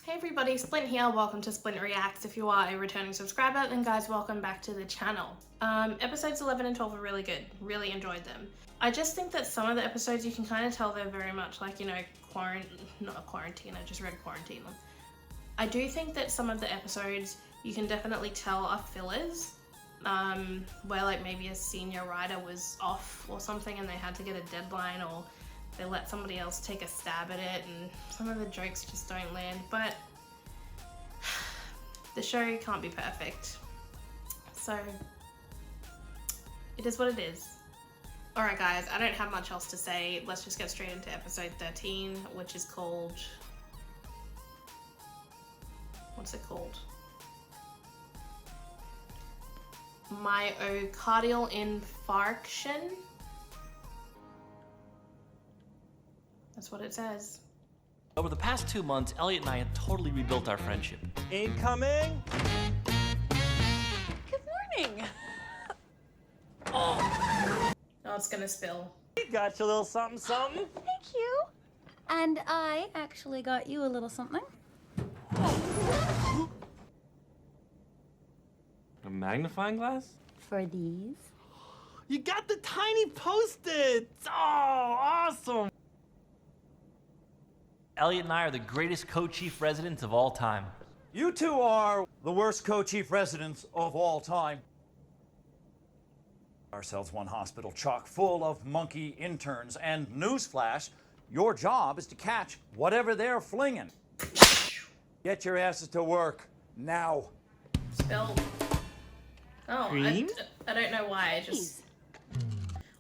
Hey everybody, Splint here. Welcome to Splint Reacts. If you are a returning subscriber, then guys, welcome back to the channel. Episodes 11 and 12 are really good. Really enjoyed them. I just think that some of the episodes you can kind of tell they're very much like, you know, not quarantine, I just read quarantine. I do think that some of the episodes you can definitely tell are fillers, where like maybe a senior writer was off or something and they had to get a deadline, or they let somebody else take a stab at it, and some of the jokes just don't land. But the show can't be perfect, so it is what it is. Alright guys, I don't have much else to say. Let's just get straight into episode 13, which is called... what's it called? Myocardial infarction? That's what it says. Over the past 2 months, Elliot and I have totally rebuilt our friendship. Incoming! Good morning! Oh, it's gonna spill. Got you a little something, something. Thank you. And I actually got you a little something. A magnifying glass? For these. You got the tiny Post-its! Oh, awesome! Elliot and I are the greatest co-chief residents of all time. You two are the worst co-chief residents of all time. Ourselves one hospital chock full of monkey interns, and newsflash, your job is to catch whatever they're flinging. Get your asses to work now. Spill. Oh, Cream? I don't know why, I just...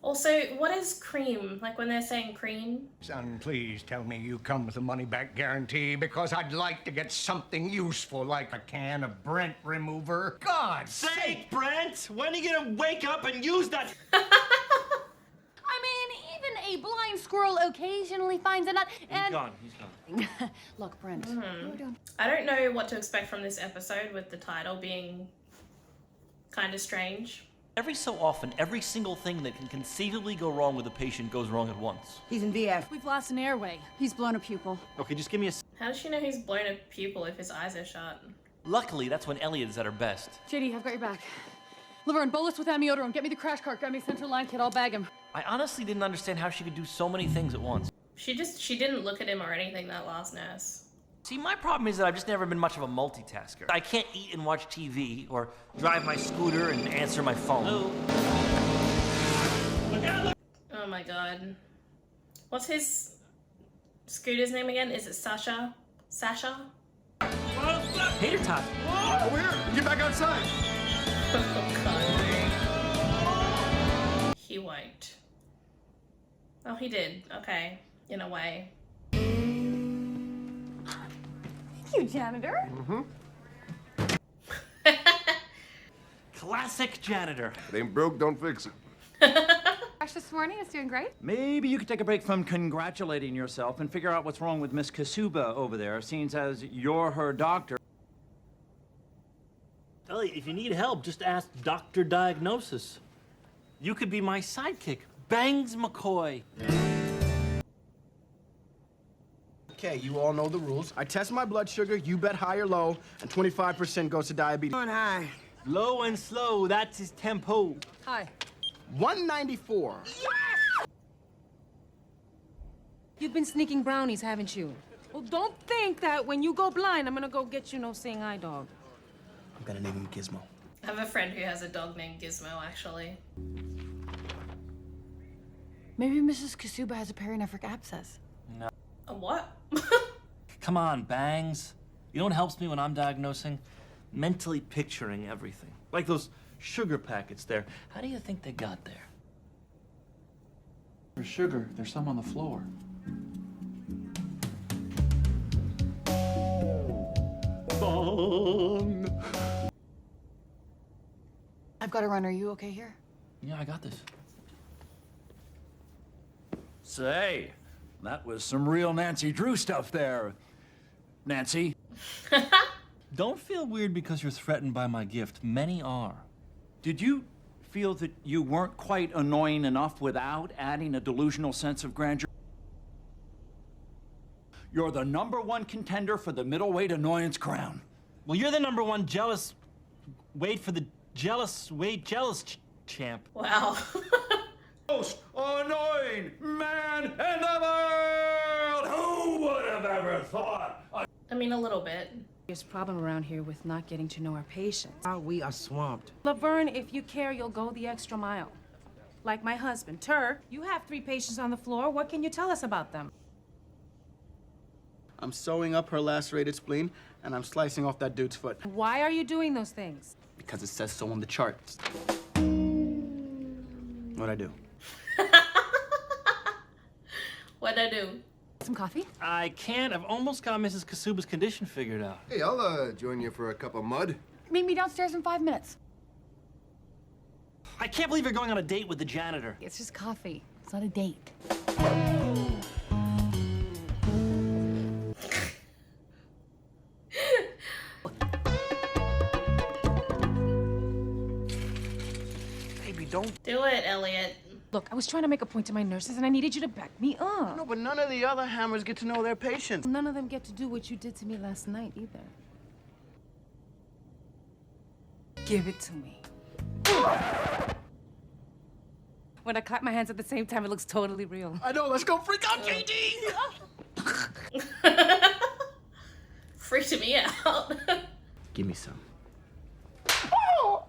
Also, what is cream? Like when they're saying cream? Son, please tell me you come with a money-back guarantee, because I'd like to get something useful, like a can of Brent remover. God's sake! Brent! When are you gonna wake up and use that? I mean, even a blind squirrel occasionally finds a nut. He's gone. Look, Brent. I don't know what to expect from this episode, with the title being kind of strange. Every so often, every single thing that can conceivably go wrong with a patient goes wrong at once. He's in VF. We've lost an airway. He's blown a pupil. Okay, just give me a... How does she know he's blown a pupil if his eyes are shut? Luckily, that's when Elliot is at her best. JD, I've got your back. Laverne, bolus with amiodarone. Get me the crash cart. Grab me a central line kit. I'll bag him. I honestly didn't understand how she could do so many things at once. She didn't look at him or anything, that last nurse. See, my problem is that I've just never been much of a multitasker. I can't eat and watch TV, or drive my scooter and answer my phone. Oh my god. What's his scooter's name again? Is it Sasha? Sasha? Hater tot. Over here! Get back outside! Oh god. He won't. Oh, he did. Okay. In a way. Thank you, Janitor. Classic Janitor. It ain't broke, don't fix it. Crash this morning is doing great. Maybe you could take a break from congratulating yourself and figure out what's wrong with Miss Kasuba over there, seeing as you're her doctor. Elliot, if you need help, just ask Dr. Diagnosis. You could be my sidekick, Bangs McCoy. Okay, you all know the rules. I test my blood sugar, you bet high or low, and 25% goes to diabetes. On high. Low and slow, that's his tempo. Hi. 194. You've been sneaking brownies, haven't you? Well, don't think that when you go blind, I'm gonna go get you no seeing eye dog. I'm gonna name him Gizmo. I have a friend who has a dog named Gizmo, actually. Maybe Mrs. Kasuba has a perinephric abscess. No. A what? Come on, Bangs. You know what helps me when I'm diagnosing? Mentally picturing everything. Like those sugar packets there. How do you think they got there? For sugar, there's some on the floor. I've got to run. Are you okay here? Yeah, I got this. Say, that was some real Nancy Drew stuff there. Nancy? Don't feel weird because you're threatened by my gift. Many are. Did you feel that you weren't quite annoying enough without adding a delusional sense of grandeur? You're the #1 contender for the middleweight annoyance crown. Well, you're the #1 jealous. Wait for the jealous. Wait, jealous champ. Wow. Most annoying man in the world! Who would have ever thought? I mean, a little bit. There's a problem around here with not getting to know our patients. We are swamped. Laverne, if you care, you'll go the extra mile. Like my husband, Turk. You have 3 patients on the floor. What can you tell us about them? I'm sewing up her lacerated spleen, and I'm slicing off that dude's foot. Why are you doing those things? Because it says so on the charts. What'd I do? What'd I do? Some coffee? I can't. I've almost got Mrs. Kasuba's condition figured out. Hey, I'll join you for a cup of mud. Meet me downstairs in 5 minutes. I can't believe you're going on a date with the janitor. It's just coffee. It's not a date. Baby, don't. Do it, Elliot. Look, I was trying to make a point to my nurses, and I needed you to back me up. No, but none of the other hammers get to know their patients. None of them get to do what you did to me last night, either. Give it to me. When I clap my hands at the same time, it looks totally real. I know, let's go freak out, JD! Freaked me out. Give me some. Oh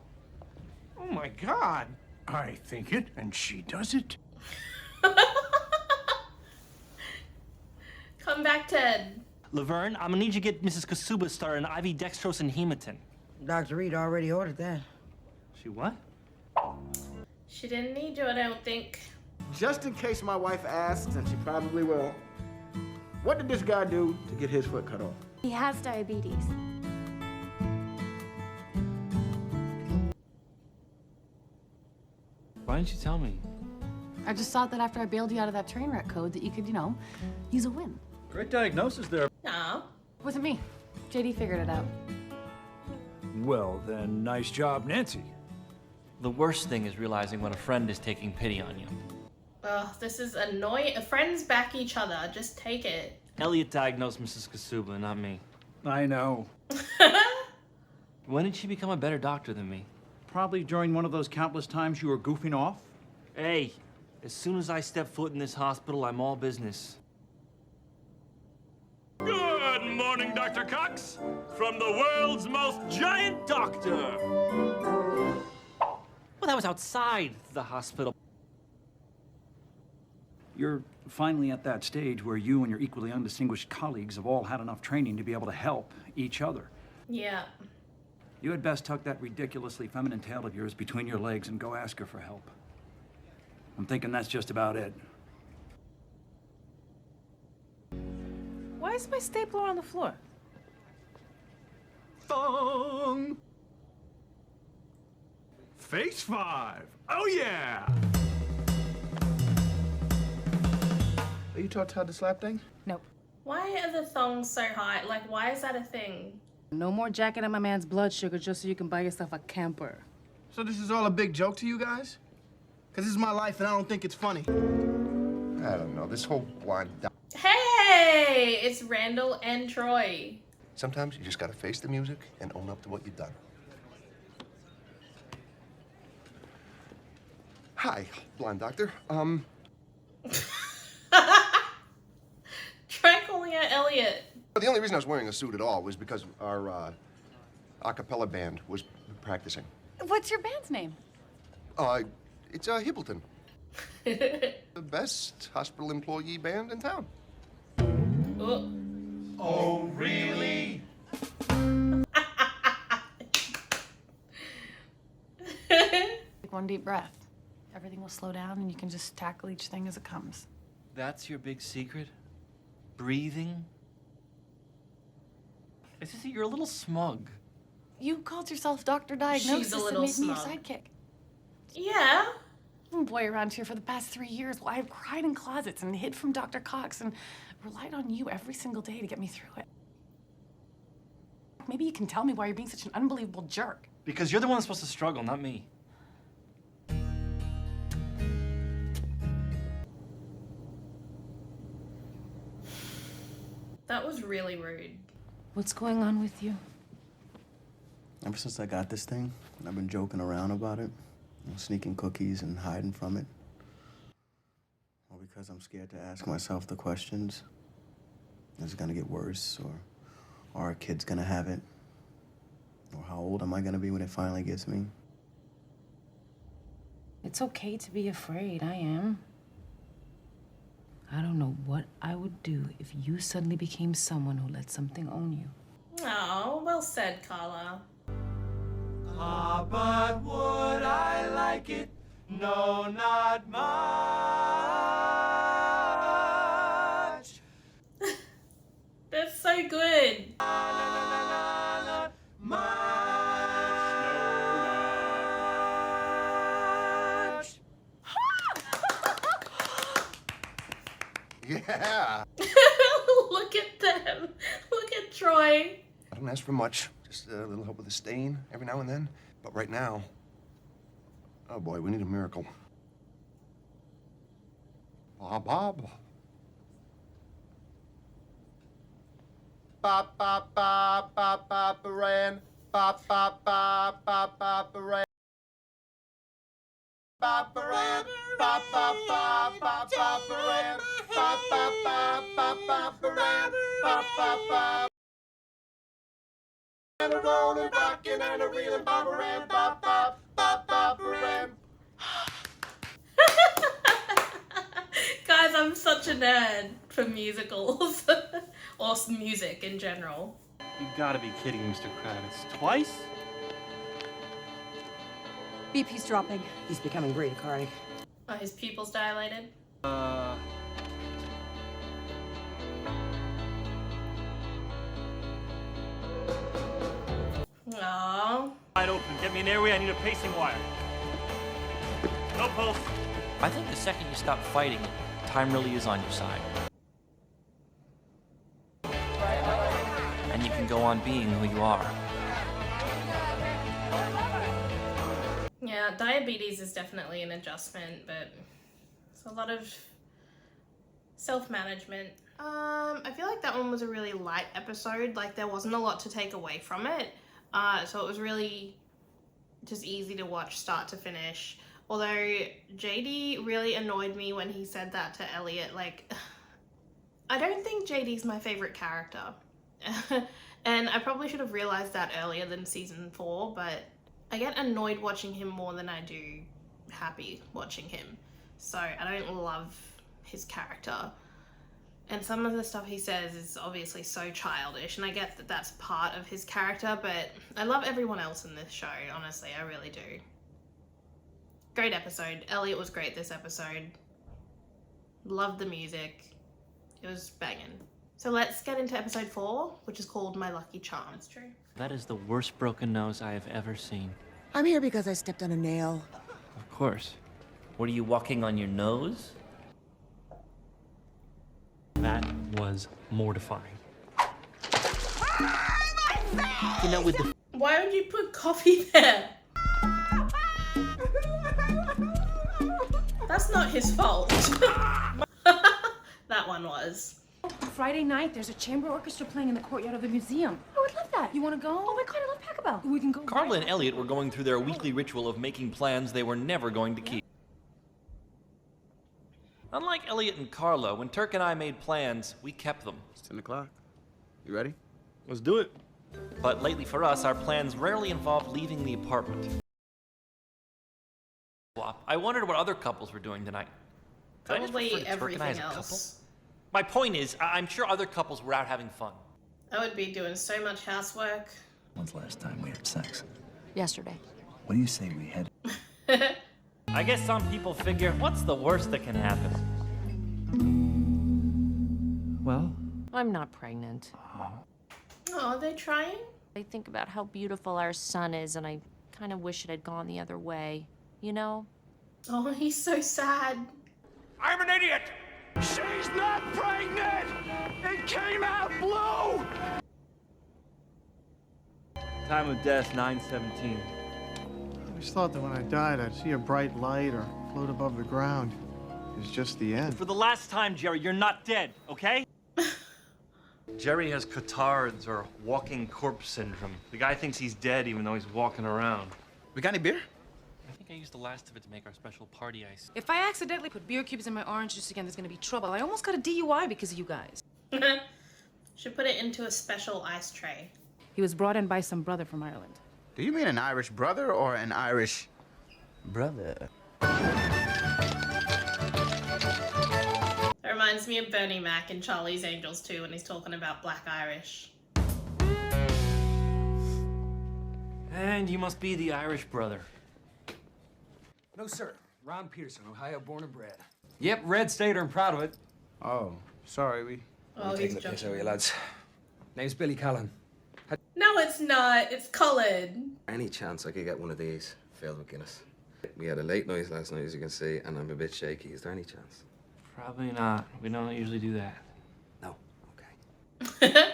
my God. I think it, and she does it. Come back, Ted. Laverne, I'm gonna need you to get Mrs. Kasuba started on IV dextrose and hematin. Dr. Reed already ordered that. She what? She didn't need you, I don't think. Just in case my wife asks, and she probably will, what did this guy do to get his foot cut off? He has diabetes. Why didn't you tell me? I just thought that after I bailed you out of that train wreck code that you could, use a win. Great diagnosis there. No. Wasn't me. JD figured it out. Well, then, nice job, Nancy. The worst thing is realizing when a friend is taking pity on you. Ugh, this is annoying. Friends back each other. Just take it. Elliot diagnosed Mrs. Kasuba, not me. I know. When did she become a better doctor than me? Probably during one of those countless times you were goofing off. Hey, as soon as I step foot in this hospital, I'm all business. Good morning, Dr. Cox, from the world's most giant doctor. Well, that was outside the hospital. You're finally at that stage where you and your equally undistinguished colleagues have all had enough training to be able to help each other. Yeah. You had best tuck that ridiculously feminine tail of yours between your legs and go ask her for help. I'm thinking that's just about it. Why is my stapler on the floor? Thong! Phase 5. Oh, yeah! Are you taught how to slap things? Nope. Why are the thongs so high? Like, why is that a thing? No more jacking up my man's blood sugar just so you can buy yourself a camper. So this is all a big joke to you guys? Because this is my life and I don't think it's funny. I don't know, this whole blind... Hey! It's Randall and Troy. Sometimes you just gotta face the music and own up to what you've done. Hi, blind doctor. Try calling out Elliot. The only reason I was wearing a suit at all was because our a cappella band was practicing. What's your band's name? It's Hibbleton. The best hospital employee band in town. Oh. Oh, really? Take one deep breath. Everything will slow down and you can just tackle each thing as it comes. That's your big secret? Breathing? It's just that you're a little smug. You called yourself Dr. Diagnosis She's a and little made me your smug. sidekick. Yeah. I've been a boy around here for the past 3 years while I've cried in closets and hid from Dr. Cox and relied on you every single day to get me through it. Maybe you can tell me why you're being such an unbelievable jerk. Because you're the one that's supposed to struggle, not me. That was really rude. What's going on with you? Ever since I got this thing, I've been joking around about it, sneaking cookies and hiding from it. All because I'm scared to ask myself the questions. Is it gonna get worse, or are our kids gonna have it? Or how old am I gonna be when it finally gets me? It's okay to be afraid. I am. I don't know what I would do if you suddenly became someone who let something own you. Oh, well said, Carla. Ah, but would I like it? No, not much. That's so good. Not much. Yeah. Look at them. Look at Troy. I don't ask for much. Just a little help with the stain every now and then. But right now, oh boy, we need a miracle. Bob, Bob. Bop, bop, bop, bop, bop, ran. Bop, bop, bop, bop, bop, ran. Bop, ran. Bop, bop, bop, bop, bop, ran. Bop, bop, bop, bop, bop, ran. Bop, bop, bop. And a rolling, rocking, and a reeling, bop, ran. Bop, bop, bop, bop, ran. Guys, I'm such a nerd for musicals. Or music in general. You gotta be kidding, Mr. Kravitz. Twice? BP's dropping. He's becoming bradycardic. Are his pupils dilated? Oh. Aww. Wide open. Get me an airway. I need a pacing wire. No pulse. I think the second you stop fighting, time really is on your side. And you can go on being who you are. Yeah, diabetes is definitely an adjustment, but it's a lot of self-management. I feel like that one was a really light episode. Like, there wasn't a lot to take away from it. So it was really just easy to watch start to finish. Although JD really annoyed me when he said that to Elliot. Like, I don't think JD's my favorite character. And I probably should have realized that earlier than season 4, but I get annoyed watching him more than I do happy watching him. So I don't love his character. And some of the stuff he says is obviously so childish, and I get that that's part of his character, but I love everyone else in this show, honestly, I really do. Great episode. Elliot was great this episode. Loved the music. It was banging. So let's get into episode 4, which is called My Lucky Charm. That's true. That is the worst broken nose I have ever seen. I'm here because I stepped on a nail. Of course. What, are you walking on your nose? That was mortifying. You know, with the Why would you put coffee there? That's not his fault. That one was. Friday night, there's a chamber orchestra playing in the courtyard of the museum. I would love that. You want to go? Oh my God, I love Pachelbel. We can go. Carla and Elliot were going through their weekly ritual of making plans they were never going to keep. Unlike Elliot and Carla, when Turk and I made plans, we kept them. It's 10 o'clock. You ready? Let's do it. But lately for us, our plans rarely involved leaving the apartment. I wondered what other couples were doing tonight. Did I just refer Probably to Turk and I as everything a couple? else. My point is, I'm sure other couples were out having fun. I would be doing so much housework. When's the last time we had sex? Yesterday. What do you say we head? I guess some people figure, what's the worst that can happen? Well, I'm not pregnant. Oh, are they trying? I think about how beautiful our son is, and I kind of wish it had gone the other way, you know? Oh, he's so sad. I'm an idiot! She's not pregnant! It came out blue! Time of death, 9:17. I always thought that when I died, I'd see a bright light or float above the ground. It was just the end. For the last time, Jerry, you're not dead, okay? Jerry has catarrhs or walking corpse syndrome. The guy thinks he's dead even though he's walking around. We got any beer? I think I used the last of it to make our special party ice. If I accidentally put beer cubes in my orange juice again, there's gonna be trouble. I almost got a DUI because of you guys. Should put it into a special ice tray. He was brought in by some brother from Ireland. Do you mean an Irish brother or an Irish brother? That reminds me of Bernie Mac in Charlie's Angels too, when he's talking about Black Irish. And you must be the Irish brother. No, sir. Ron Peterson, Ohio, born and bred. Yep, red stater and proud of it. Oh, sorry, we... Oh, he's joking. How are you, lads? Name's Billy Callan. No, it's not. It's colored. Any chance I could get one of these filled with Guinness? We had a late night last night, as you can see, and I'm a bit shaky. Is there any chance? Probably not. We don't usually do that. No. Okay.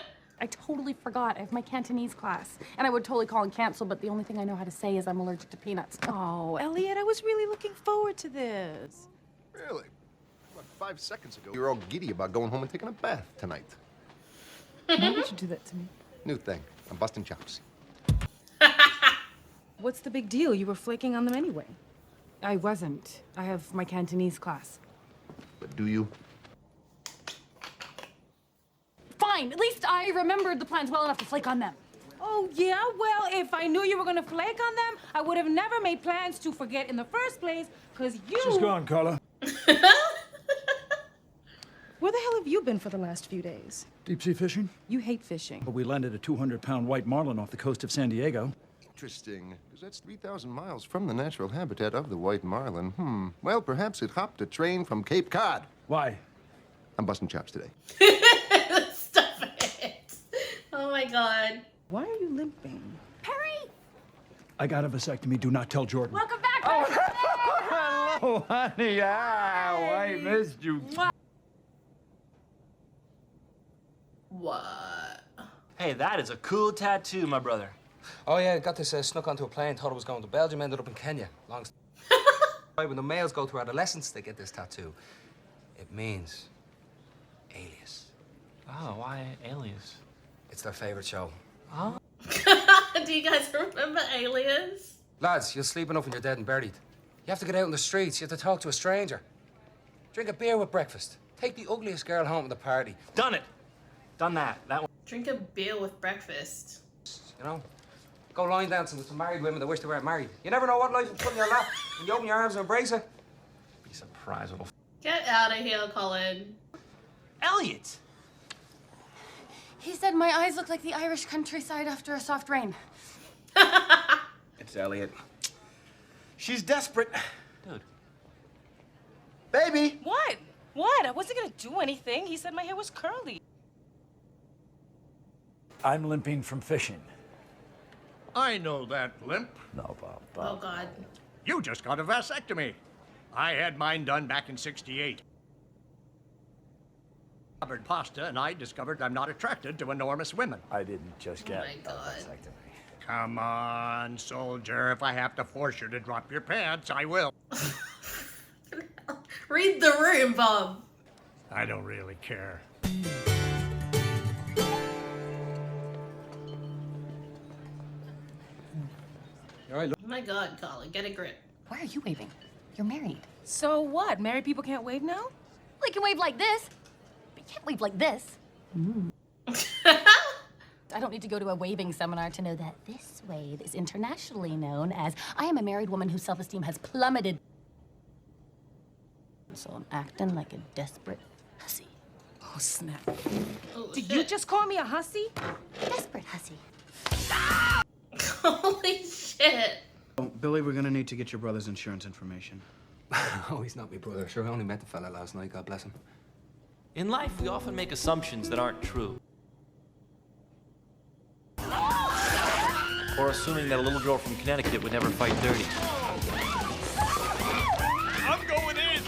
I totally forgot. I have my Cantonese class. And I would totally call and cancel, but the only thing I know how to say is I'm allergic to peanuts. Oh, Elliot, I was really looking forward to this. Really? What, 5 seconds ago, you were all giddy about going home and taking a bath tonight. Why would you do that to me? New thing. I'm busting chops. What's the big deal? You were flaking on them anyway. I wasn't. I have my Cantonese class. But do you? Fine. At least I remembered the plans well enough to flake on them. Oh, yeah? Well, if I knew you were gonna flake on them, I would have never made plans to forget in the first place, because you... She's gone, Carla. Where the hell have you been for the last few days? Deep sea fishing? You hate fishing. But we landed a 200-pound white marlin off the coast of San Diego. Interesting, because that's 3,000 miles from the natural habitat of the white marlin. Well, perhaps it hopped a train from Cape Cod. Why? I'm busting chops today. Stop it. Oh my god. Why are you limping? Perry! I got a vasectomy. Do not tell Jordan. Welcome back, Perry! Oh, honey, I missed you. What? Hey, that is a cool tattoo, my brother. Oh, yeah, got this snuck onto a plane, thought it was going to Belgium, ended up in Kenya. Long story. When the males go through adolescence, they get this tattoo. It means alias. Oh, why alias? It's their favorite show. Oh. Do you guys remember Alias? Lads, you'll sleep enough when you're dead and buried. You have to get out in the streets. You have to talk to a stranger. Drink a beer with breakfast. Take the ugliest girl home to the party. Done it. Done that. That one. Drink a beer with breakfast. You know? Go line dancing with some married women that wish they weren't married. You never know what life will put in your lap when you open your arms and embrace it. Be surprised what'll... Get out of here, Colin. Elliot! He said my eyes look like the Irish countryside after a soft rain. It's Elliot. She's desperate. Dude. Baby! What? What? I wasn't gonna do anything. He said my hair was curly. I'm limping from fishing. I know that limp. No, Bob. Oh god. You just got a vasectomy. I had mine done back in '68. Covered pasta, and I discovered I'm not attracted to enormous women. I didn't just get my God. a vasectomy. Come on, soldier. If I have to force you to drop your pants, I will. Read the room, Bob. I don't really care. All right, look. Oh my god, Colin, get a grip. Why are you waving? You're married. So what? Married people can't wave now? Well, you can wave like this, but you can't wave like this. I don't need to go to a waving seminar to know that this wave is internationally known as I am a married woman whose self-esteem has plummeted. So I'm acting like a desperate hussy. Oh, snap. Oh, Did you just call me a hussy? Desperate hussy. Holy shit. Billy, we're gonna need to get your brother's insurance information. Oh, he's not my brother. Sure, I only met the fella last night. God bless him. In life, we often make assumptions that aren't true. Or assuming that a little girl from Connecticut would never fight dirty. I'm going in!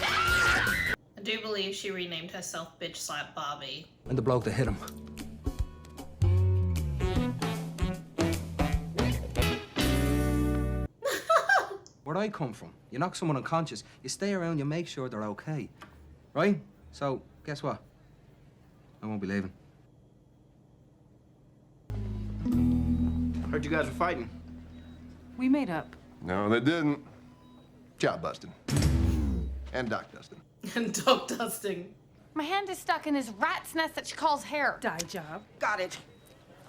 I do believe she renamed herself Bitch Slap Barbie. And the bloke that hit him. Where I come from, you knock someone unconscious, you stay around, you make sure they're okay. Right? So, guess what? I won't be leaving. you guys were fighting. We made up. No, they didn't. Job busting. And dock dusting. And dog dusting. My hand is stuck in his rat's nest that she calls hair. Die job. Got it.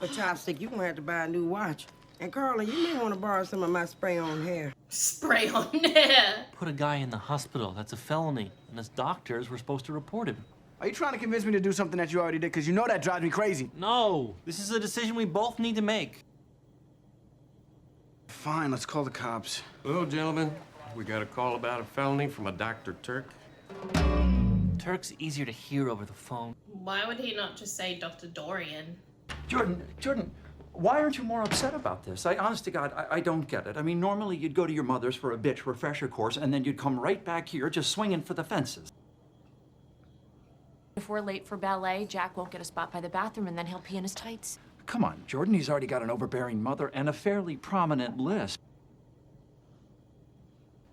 But Chopstick, you're gonna have to buy a new watch. And Carla, you may want to borrow some of my spray-on hair. Spray on hair. Put a guy in the hospital. That's a felony. And as doctors, we're supposed to report him. Are you trying to convince me to do something that you already did? Because you know that drives me crazy. No, this is a decision we both need to make. Fine, let's call the cops. Well, gentlemen, we got a call about a felony from a Dr. Turk. Turk's easier to hear over the phone. Why would he not just say Dr. Dorian? Jordan, why aren't you more upset about this? Honest to God, I don't get it. I mean, normally you'd go to your mother's for a bitch refresher course, and then you'd come right back here just swinging for the fences. If we're late for ballet, Jack won't get a spot by the bathroom, and then he'll pee in his tights. Come on, Jordan, he's already got an overbearing mother and a fairly prominent list.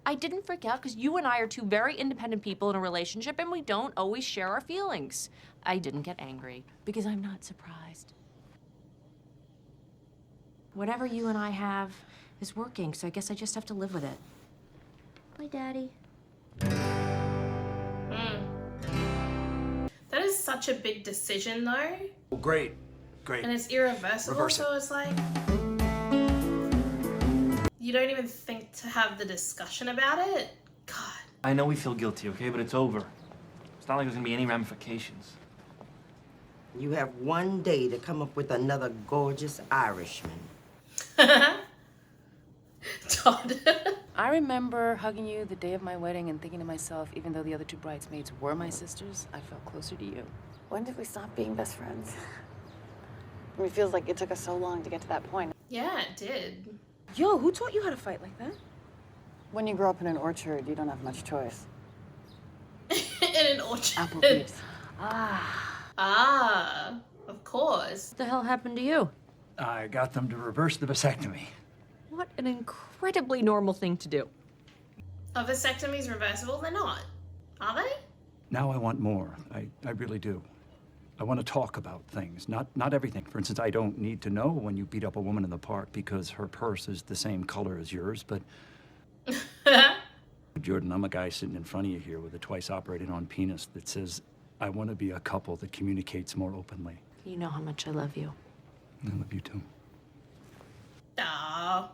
I didn't freak out because you and I are two very independent people in a relationship, and we don't always share our feelings. I didn't get angry because I'm not surprised. Whatever you and I have is working, so I guess I just have to live with it. Bye, Daddy. That is such a big decision, though. Oh, great. And it's irreversible, Reverse it. so it's like... You don't even think to have the discussion about it? God. I know we feel guilty, okay? But it's over. It's not like there's gonna be any ramifications. You have one day to come up with another gorgeous Irishman. Todd. I remember hugging you the day of my wedding and thinking to myself, even though the other two bridesmaids were my sisters, I felt closer to you. When did we stop being best friends? I mean, it feels like it took us so long to get to that point. Yeah, it did. Yo, who taught you how to fight like that? When you grow up in an orchard, you don't have much choice. In an orchard. Apple juice. Ah, of course. What the hell happened to you? I got them to reverse the vasectomy. What an incredibly normal thing to do. Are vasectomies reversible? They're not. Are they? Now I want more. I really do. I want to talk about things, not everything. For instance, I don't need to know when you beat up a woman in the park because her purse is the same color as yours, but... Jordan, I'm a guy sitting in front of you here with a twice operated on penis that says, I want to be a couple that communicates more openly. You know how much I love you. I love you too. Aww.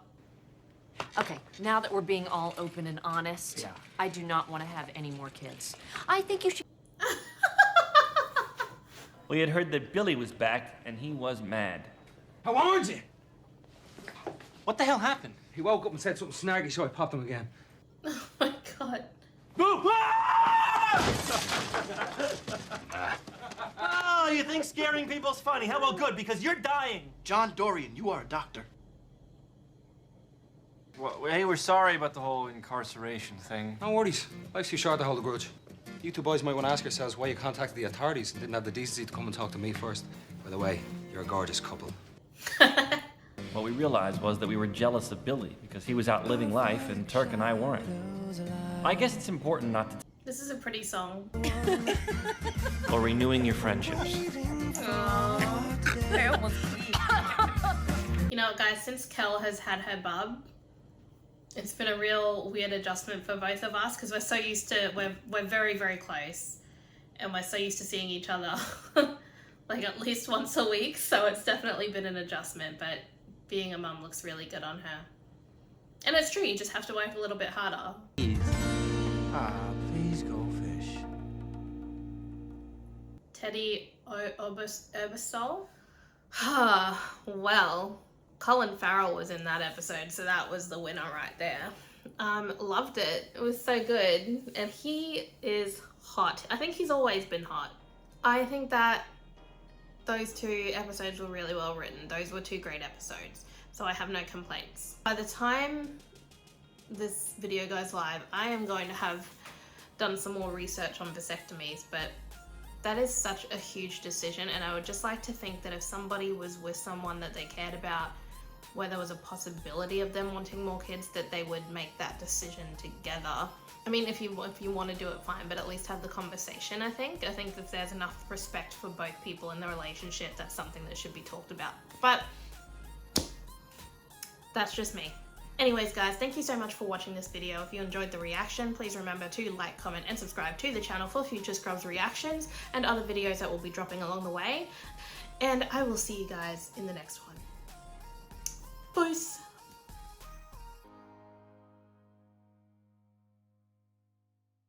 Okay, now that we're being all open and honest, I do not want to have any more kids. I think you should... We had heard that Billy was back, and he was mad. I warned you! What the hell happened? He woke up and said something snarky, so I popped him again. Oh my god. Oh, you think scaring people's funny? How well, good, because you're dying. John Dorian, you are a doctor. Well, hey, we're sorry about the whole incarceration thing. No worries. Life's too short to hold a grudge. You two boys might want to ask yourselves why you contacted the authorities and didn't have the decency to come and talk to me first. By the way, you're a gorgeous couple. What we realized was that we were jealous of Billy because he was out living life and Turk and I weren't. I guess it's important not to... This is a pretty song. or renewing your friendships. I almost You know, guys, since Kel has had her bub, it's been a real weird adjustment for both of us because we're so used to, we're very, very close and we're so used to seeing each other like at least once a week. So it's definitely been an adjustment, but being a mum looks really good on her. And it's true, you just have to work a little bit harder. Please go fish. Teddy Obersol? Well, Colin Farrell was in that episode, so that was the winner right there. Loved it. It was so good. And he is hot. I think he's always been hot. I think that those two episodes were really well written. Those were two great episodes, so I have no complaints. By the time this video goes live, I am going to have done some more research on vasectomies, but that is such a huge decision, and I would just like to think that if somebody was with someone that they cared about, where there was a possibility of them wanting more kids, that they would make that decision together. I mean, if you want to do it, fine, but at least have the conversation, I think. I think that there's enough respect for both people in the relationship. That's something that should be talked about. But That's just me. Anyways guys, thank you so much for watching this video. If you enjoyed the reaction, please remember to like, comment and subscribe to the channel for future Scrubs reactions and other videos that will be dropping along the way. And I will see you guys in the next one. Peace!